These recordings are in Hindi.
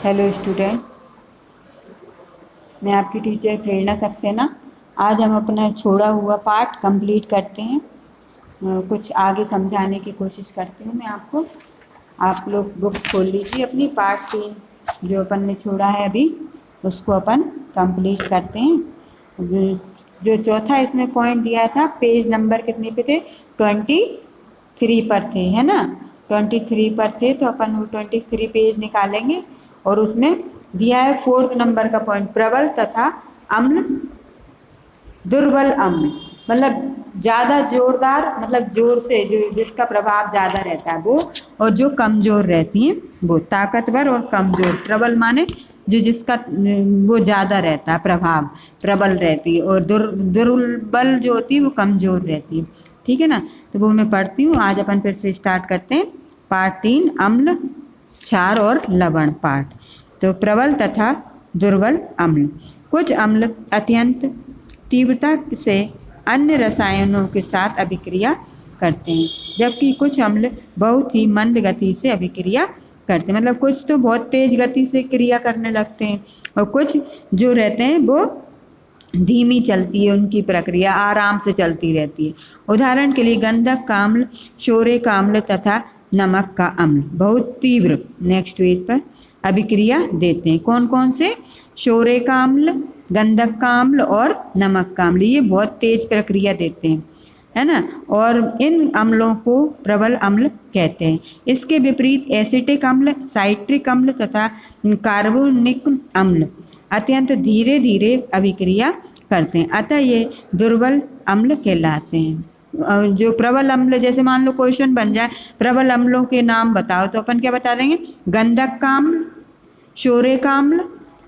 हेलो स्टूडेंट, मैं आपकी टीचर प्रेरणा सक्सेना। आज हम अपना छोड़ा हुआ पाठ कंप्लीट करते हैं। कुछ आगे समझाने की कोशिश करती हूँ मैं आपको। आप लोग बुक खोल लीजिए अपनी। पार्ट 3 जो अपन ने छोड़ा है अभी, उसको अपन कंप्लीट करते हैं। जो चौथा इसमें पॉइंट दिया था, पेज नंबर कितने पे थे? 23 पर थे, है ना। 23 पर थे, तो अपन वो 23 पेज निकालेंगे और उसमें दिया है 4th नंबर का पॉइंट, प्रबल तथा अम्ल दुर्बल अम्ल। मतलब ज़्यादा जोरदार, मतलब जोर से जो जिसका प्रभाव ज़्यादा रहता है वो, और जो कमज़ोर रहती हैं वो। ताकतवर और कमज़ोर, प्रबल माने जो जिसका वो ज़्यादा रहता है प्रभाव, प्रबल रहती है, और दुर्बल जो होती है वो कमज़ोर रहती है। ठीक है ना। तो वो मैं पढ़ती हूँ। आज अपन फिर से स्टार्ट करते हैं। पार्ट 3, अम्ल, क्षार और लवण पाठ। तो प्रबल तथा दुर्बल अम्ल। कुछ अम्ल अत्यंत तीव्रता से अन्य रसायनों के साथ अभिक्रिया करते हैं, जबकि कुछ अम्ल बहुत ही मंद गति से अभिक्रिया करते हैं। मतलब कुछ तो बहुत तेज गति से क्रिया करने लगते हैं, और कुछ जो रहते हैं वो धीमी चलती है, उनकी प्रक्रिया आराम से चलती रहती है। उदाहरण के लिए गंधक का अम्ल, शोरे का अम्ल तथा नमक का अम्ल बहुत तीव्र, नेक्स्ट पेज पर, अभिक्रिया देते हैं। कौन कौन से? शोरे का अम्ल, गंधक का अम्ल और नमक का अम्ल। ये बहुत तेज प्रक्रिया देते हैं, है ना। और इन अम्लों को प्रबल अम्ल कहते हैं। इसके विपरीत एसिटिक अम्ल, साइट्रिक अम्ल तथा कार्बोनिक अम्ल अत्यंत धीरे धीरे अभिक्रिया करते हैं, अतः ये दुर्बल अम्ल कहलाते हैं। जो प्रबल अम्ल, जैसे मान लो क्वेश्चन बन जाए प्रबल अम्लों के नाम बताओ, तो अपन क्या बता देंगे? गंधक का अम्ल, शोरे का अम्ल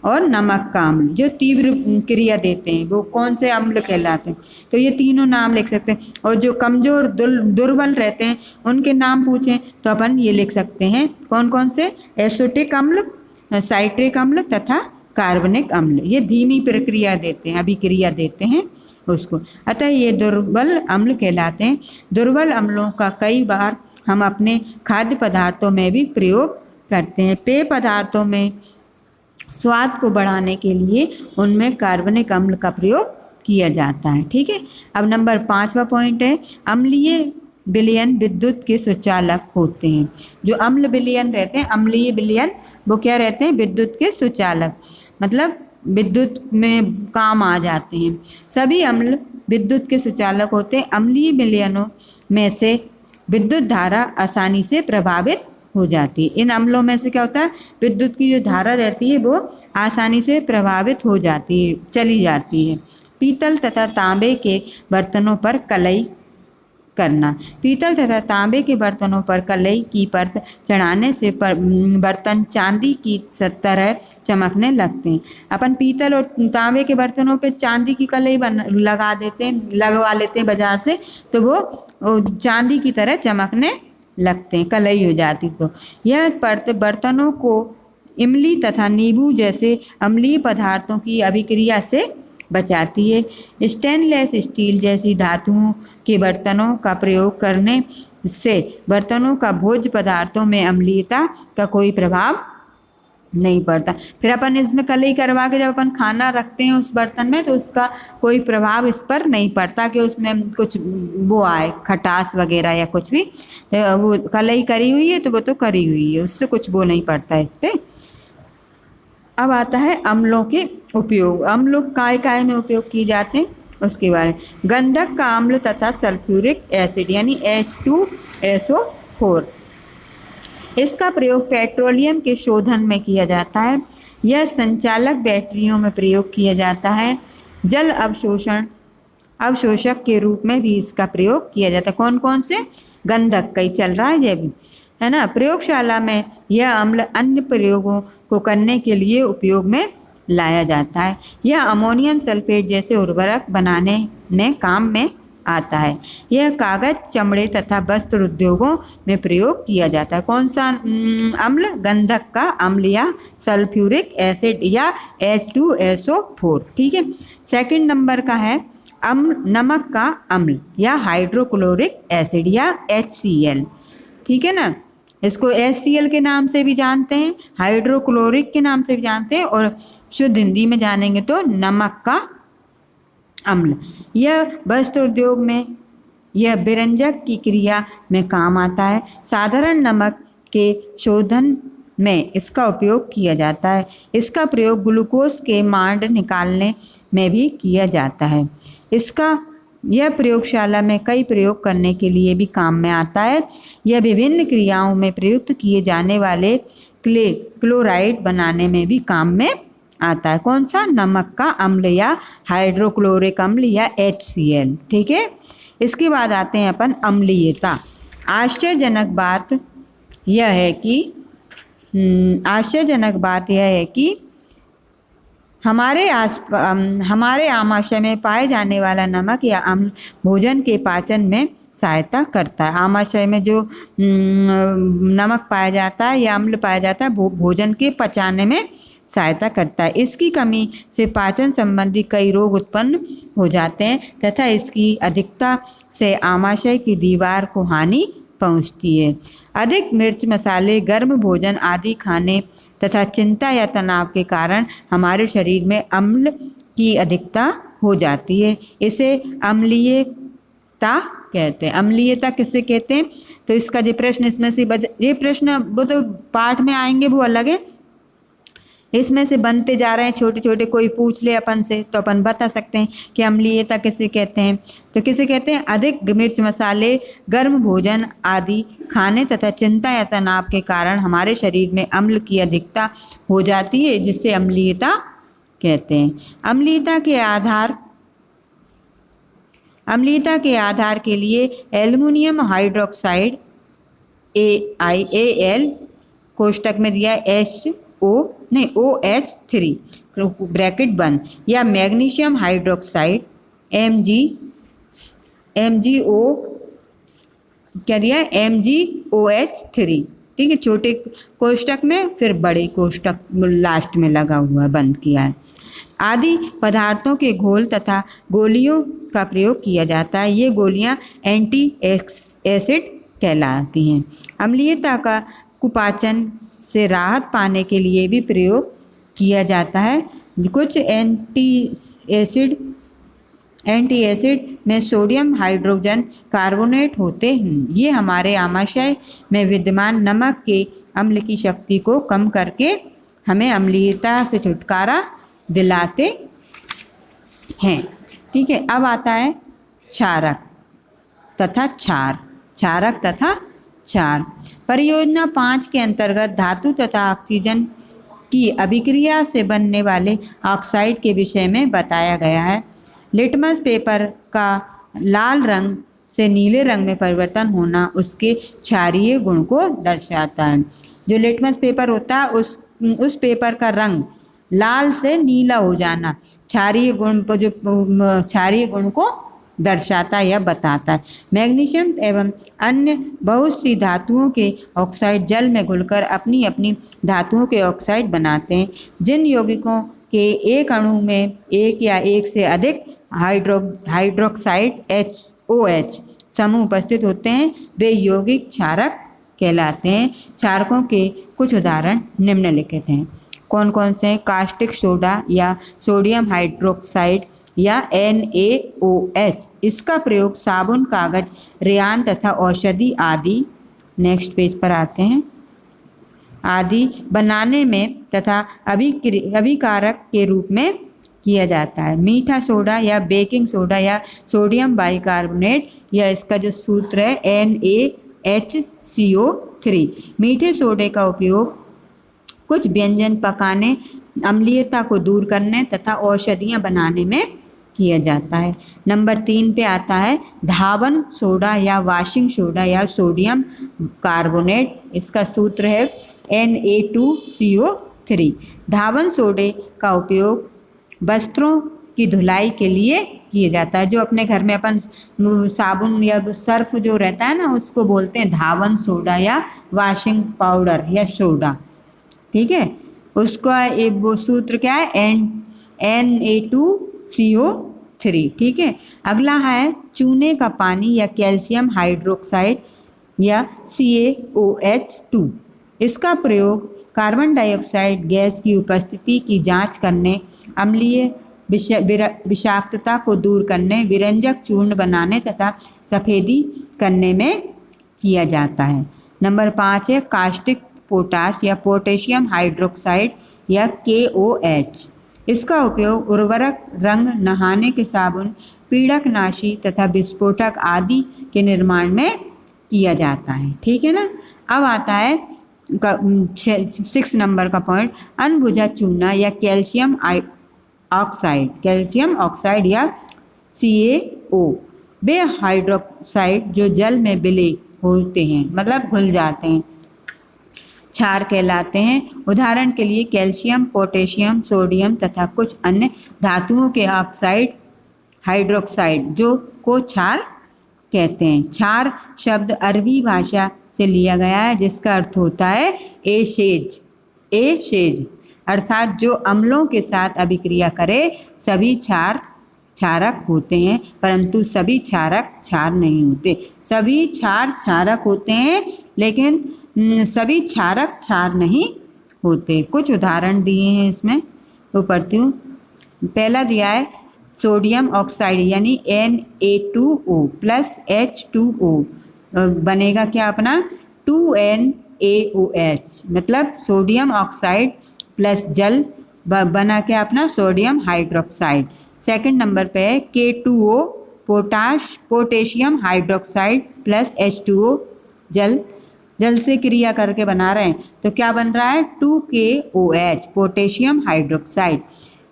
और नमक का अम्ल। जो तीव्र क्रिया देते हैं वो कौन से अम्ल कहलाते हैं? तो ये तीनों नाम लिख सकते हैं। और जो कमजोर दुर्बल रहते हैं उनके नाम पूछें तो अपन ये लिख सकते हैं, कौन कौन से? एसिटिक अम्ल, साइट्रिक अम्ल तथा कार्बनिक अम्ल। ये धीमी प्रक्रिया देते हैं, अभिक्रिया देते हैं उसको, अतः ये दुर्बल अम्ल कहलाते हैं। दुर्बल अम्लों का कई बार हम अपने खाद्य पदार्थों में भी प्रयोग करते हैं। पेय पदार्थों में स्वाद को बढ़ाने के लिए उनमें कार्बनिक अम्ल का प्रयोग किया जाता है। ठीक है। अब नंबर 5वां पॉइंट है, अम्लीय विलयन विद्युत के सुचालक होते हैं। जो अम्ल विलयन रहते हैं, अम्लीय विलयन, वो क्या रहते हैं? विद्युत के सुचालक, मतलब विद्युत में काम आ जाते हैं। सभी अम्ल विद्युत के सुचालक होते हैं। अम्लीय विलयनों में से विद्युत धारा आसानी से प्रभावित हो जाती है। इन अम्लों में से क्या होता है? विद्युत की जो धारा रहती है वो आसानी से प्रभावित हो जाती है, चली जाती है। पीतल तथा तांबे के बर्तनों पर कलई करना। पीतल तथा तांबे के बर्तनों पर कलई की परत चढ़ाने से बर्तन चांदी की तरह चमकने लगते हैं। अपन पीतल और तांबे के बर्तनों पे चांदी की कलई लगवा लेते हैं बाजार से, तो वो चांदी की तरह चमकने लगते हैं, कलई हो जाती। तो यह परत बर्तनों को इमली तथा नींबू जैसे अम्लीय पदार्थों की अभिक्रिया से बचाती है। स्टेनलेस स्टील जैसी धातुओं के बर्तनों का प्रयोग करने से बर्तनों का भोज्य पदार्थों में अम्लीयता का कोई प्रभाव नहीं पड़ता। फिर अपन इसमें कलई करवा के जब अपन खाना रखते हैं उस बर्तन में, तो उसका कोई प्रभाव इस पर नहीं पड़ता कि उसमें कुछ वो आए, खटास वगैरह या कुछ भी। तो वो कलई करी हुई है तो वो तो करी हुई है, उससे कुछ वो नहीं पड़ता इस पर। अब आता है अम्लों के उपयोग। अम्ल काय में उपयोग किए जाते हैं उसके बारे में। गंधक का अम्ल तथा सल्फ्यूरिक एसिड यानी H2SO4, इसका प्रयोग पेट्रोलियम के शोधन में किया जाता है। यह संचालक बैटरियों में प्रयोग किया जाता है। जल अवशोषक के रूप में भी इसका प्रयोग किया जाता है। कौन कौन से? गंधक कई चल रहा है ये भी, है ना। प्रयोगशाला में यह अम्ल अन्य प्रयोगों को करने के लिए उपयोग में लाया जाता है। यह अमोनियम सल्फेट जैसे उर्वरक बनाने में काम में आता है। यह कागज, चमड़े तथा वस्त्र उद्योगों में प्रयोग किया जाता है। कौन सा अम्ल? गंधक का अम्ल या सल्फ्यूरिक एसिड या H2SO4। ठीक है। सेकंड नंबर का है नमक का अम्ल या हाइड्रोक्लोरिक एसिड या HCl। ठीक है ना। इसको HCl के नाम से भी जानते हैं, हाइड्रोक्लोरिक के नाम से भी जानते हैं, और शुद्ध हिंदी में जानेंगे तो नमक का अम्ल। यह वस्त्र उद्योग में यह विरंजक की क्रिया में काम आता है। साधारण नमक के शोधन में इसका उपयोग किया जाता है। इसका प्रयोग ग्लूकोज के मांड निकालने में भी किया जाता है। यह प्रयोगशाला में कई प्रयोग करने के लिए भी काम में आता है। यह विभिन्न क्रियाओं में प्रयुक्त किए जाने वाले क्लोराइड बनाने में भी काम में आता है। कौन सा? नमक का अम्ल या हाइड्रोक्लोरिक अम्ल या HCl। ठीक है। इसके बाद आते हैं अपन अम्लीयता। आश्चर्यजनक बात यह है कि हमारे आमाशय में पाए जाने वाला नमक या अम्ल भोजन के पाचन में सहायता करता है। आमाशय में जो नमक पाया जाता है या अम्ल पाया जाता है वो भोजन के पचाने में सहायता करता है। इसकी कमी से पाचन संबंधी कई रोग उत्पन्न हो जाते हैं तथा इसकी अधिकता से आमाशय की दीवार को हानि पहुंचती है। अधिक मिर्च, मसाले, गर्म भोजन आदि खाने तथा चिंता या तनाव के कारण हमारे शरीर में अम्ल की अधिकता हो जाती है। इसे अम्लीयता कहते हैं। अम्लीयता किसे कहते हैं? तो इसका जो प्रश्न इसमें से ये प्रश्न वो तो पाठ में आएंगे, वो अलग है। इसमें से बनते जा रहे हैं छोटे छोटे, कोई पूछ ले अपन से तो अपन बता सकते हैं कि अम्लीयता किसे कहते हैं। तो किसे कहते हैं? अधिक मिर्च, मसाले, गर्म भोजन आदि खाने तथा चिंता या तनाव के कारण हमारे शरीर में अम्ल की अधिकता हो जाती है, जिससे अम्लीयता कहते हैं। अम्लीयता के आधार के लिए एल्युमिनियम हाइड्रोक्साइड AiAl कोष्टक में दिया OH3 ब्रैकेट बंद, या मैग्नीशियम हाइड्रोक्साइड MgO क्या दिया? MgOH3। ठीक है, छोटे कोष्टक में, फिर बड़े कोष्टक लास्ट में लगा हुआ बंद किया है। आदि पदार्थों के घोल तथा गोलियों का प्रयोग किया जाता है। ये गोलियां एंटी एसिड कहलाती हैं। अम्लीयता का कुपाचन से राहत पाने के लिए भी प्रयोग किया जाता है। कुछ एंटी एसिड में सोडियम हाइड्रोजन कार्बोनेट होते हैं। ये हमारे आमाशय में विद्यमान नमक के अम्ल की शक्ति को कम करके हमें अम्लीयता से छुटकारा दिलाते हैं। ठीक है। अब आता है क्षारक तथा क्षार। परियोजना 5 के अंतर्गत धातु तथा ऑक्सीजन की अभिक्रिया से बनने वाले ऑक्साइड के विषय में बताया गया है। लिटमस पेपर का लाल रंग से नीले रंग में परिवर्तन होना उसके क्षारीय गुण को दर्शाता है। जो लिटमस पेपर होता है उस पेपर का रंग लाल से नीला हो जाना क्षारीय गुण को दर्शाता या बताता है। मैग्नीशियम एवं अन्य बहुत सी धातुओं के ऑक्साइड जल में घुलकर अपनी अपनी धातुओं के ऑक्साइड बनाते हैं। जिन यौगिकों के एक अणु में एक या एक से अधिक हाइड्रोक्साइड OH समूह उपस्थित होते हैं वे यौगिक क्षारक कहलाते हैं। क्षारकों के कुछ उदाहरण निम्नलिखित हैं। कौन कौन से हैं? कास्टिक सोडा या सोडियम हाइड्रोक्साइड या NaOH। इसका प्रयोग साबुन, कागज, रेयान तथा औषधि आदि, नेक्स्ट पेज पर आते हैं, आदि बनाने में तथा अभिकारक के रूप में किया जाता है। मीठा सोडा या बेकिंग सोडा या सोडियम बाइकार्बोनेट, या इसका जो सूत्र है NaHCO3। मीठे सोडे का उपयोग कुछ व्यंजन पकाने, अम्लीयता को दूर करने तथा औषधियाँ बनाने में किया जाता है। नंबर 3 पे आता है धावन सोडा या वाशिंग सोडा या सोडियम कार्बोनेट। इसका सूत्र है Na2CO3। धावन सोडे का उपयोग वस्त्रों की धुलाई के लिए किया जाता है। जो अपने घर में अपन साबुन या सर्फ जो रहता है ना, उसको बोलते हैं धावन सोडा या वाशिंग पाउडर या सोडा। ठीक है, उसका वो सूत्र क्या है? Na2CO3। ठीक है। अगला है चूने का पानी या कैल्शियम हाइड्रोक्साइड या CaOH2। इसका प्रयोग कार्बन डाइऑक्साइड गैस की उपस्थिति की जांच करने, अम्लीय विषाक्तता को दूर करने, विरंजक चूर्ण बनाने तथा सफेदी करने में किया जाता है। नंबर 5 है कास्टिक पोटाश या पोटेशियम हाइड्रोक्साइड या KOH। इसका उपयोग उर्वरक, रंग, नहाने के साबुन, पीड़कनाशी तथा विस्फोटक आदि के निर्माण में किया जाता है। ठीक है ना। अब आता है 6 नंबर का पॉइंट, अनबुझा चूना या कैल्शियम ऑक्साइड या CaO। वे हाइड्रोक्साइड जो जल में विलय होते हैं, मतलब घुल जाते हैं, क्षार कहलाते हैं। उदाहरण के लिए कैल्शियम, पोटेशियम, सोडियम तथा कुछ अन्य धातुओं के ऑक्साइड हाइड्रोक्साइड जो को क्षार कहते हैं। क्षार शब्द अरबी भाषा से लिया गया है, जिसका अर्थ होता है एशेज, अर्थात जो अम्लों के साथ अभिक्रिया करे। सभी क्षारक होते हैं, परंतु सभी क्षारक क्षार नहीं होते। सभी क्षार क्षारक होते हैं, लेकिन सभी क्षारक क्षार नहीं होते। कुछ उदाहरण दिए हैं इसमें, वो पढ़ती हूँ। पहला दिया है सोडियम ऑक्साइड यानी Na2O प्लस H2O बनेगा क्या अपना 2NaOH, मतलब सोडियम ऑक्साइड प्लस जल बना क्या अपना सोडियम हाइड्रोक्साइड। सेकंड नंबर पे है K2O potassium hydroxide plus H2O जल से क्रिया करके बना रहे हैं, तो क्या बन रहा है 2KOH पोटेशियम हाइड्रोक्साइड।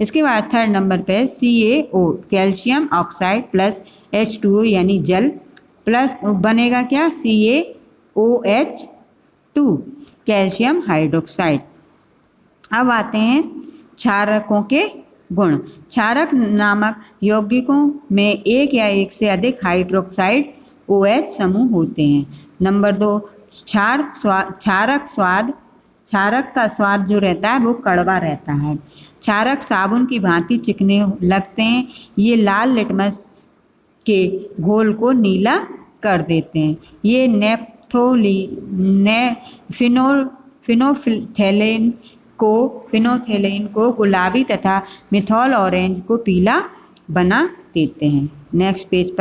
इसके बाद थर्ड नंबर पे CaO calcium oxide plus H2O यानी जल प्लस बनेगा क्या CaOH2 कैल्शियम हाइड्रोक्साइड। अब आते हैं क्षारकों के गुण। क्षारक नामक यौगिकों में एक या एक से अधिक हाइड्रोक्साइड OH समूह होते हैं। नंबर 2 क्षारक का स्वाद जो रहता है वो कड़वा रहता है। क्षारक साबुन की भांति चिकने लगते हैं। ये लाल लिटमस के घोल को नीला कर देते हैं। ये फिनोल्फथेलीन को गुलाबी तथा मिथॉल ऑरेंज को पीला बना देते हैं। नेक्स्ट पेज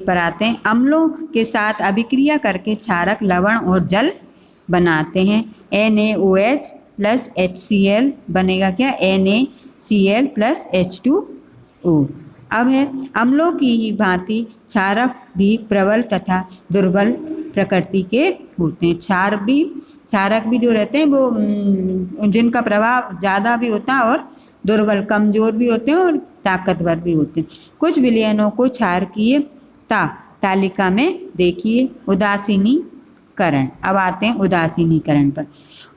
पर आते हैं। अम्लों के साथ अभिक्रिया करके क्षारक लवण और जल बनाते हैं। NaOH प्लस HCl बनेगा क्या NaCl प्लस H2O। अब है अम्लों की ही भांति क्षारक भी प्रबल तथा दुर्बल प्रकृति के होते हैं। क्षारक भी जो रहते हैं वो जिनका प्रभाव ज़्यादा भी होता है और दुर्बल कमज़ोर भी होते हैं और ताकतवर भी होते हैं। कुछ विलयनों को क्षारकीय तालिका में देखिए। उदासीनीकरण। अब आते हैं उदासीनीकरण पर।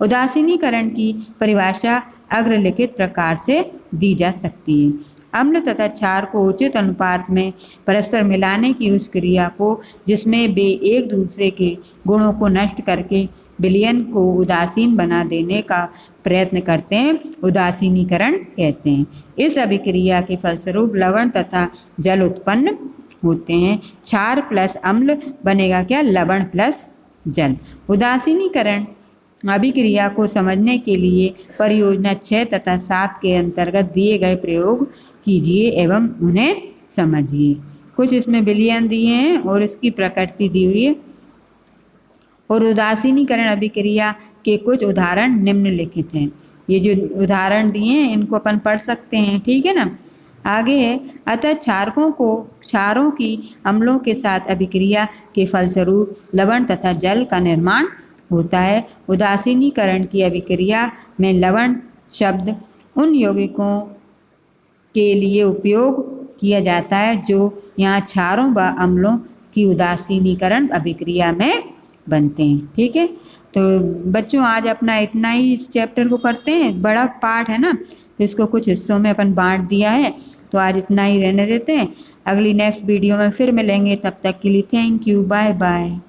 उदासीनीकरण की परिभाषा अग्रलिखित प्रकार से दी जा सकती है। अम्ल तथा क्षार को उचित अनुपात में परस्पर मिलाने की उस क्रिया को जिसमें वे एक दूसरे के गुणों को नष्ट करके विलयन को उदासीन बना देने का प्रयत्न करते हैं, उदासीनीकरण कहते हैं। इस अभिक्रिया के फलस्वरूप लवण तथा जल उत्पन्न होते हैं। क्षार प्लस अम्ल बनेगा क्या लवण प्लस जल। उदासीनीकरण अभिक्रिया को समझने के लिए परियोजना 6 तथा 7 के अंतर्गत दिए गए प्रयोग कीजिए एवं उन्हें समझिए। कुछ इसमें विलयन दिए हैं और इसकी प्रकृति दी हुई है। और उदासीनीकरण अभिक्रिया के कुछ उदाहरण निम्नलिखित हैं। ये जो उदाहरण दिए हैं इनको अपन पढ़ सकते हैं, ठीक है ना। आगे है अतः क्षारों की अम्लों के साथ अभिक्रिया के फलस्वरूप लवण तथा जल का निर्माण होता है। उदासीनीकरण की अभिक्रिया में लवण शब्द उन यौगिकों के लिए उपयोग किया जाता है जो यहाँ क्षारों व अम्लों की उदासीनीकरण अभिक्रिया में बनते हैं। ठीक है, तो बच्चों आज अपना इतना ही इस चैप्टर को करते हैं। बड़ा पार्ट है ना, तो इसको कुछ हिस्सों में अपन बांट दिया है, तो आज इतना ही रहने देते हैं। अगली नेक्स्ट वीडियो में फिर मिलेंगे, तब तक के लिए थैंक यू, बाय बाय।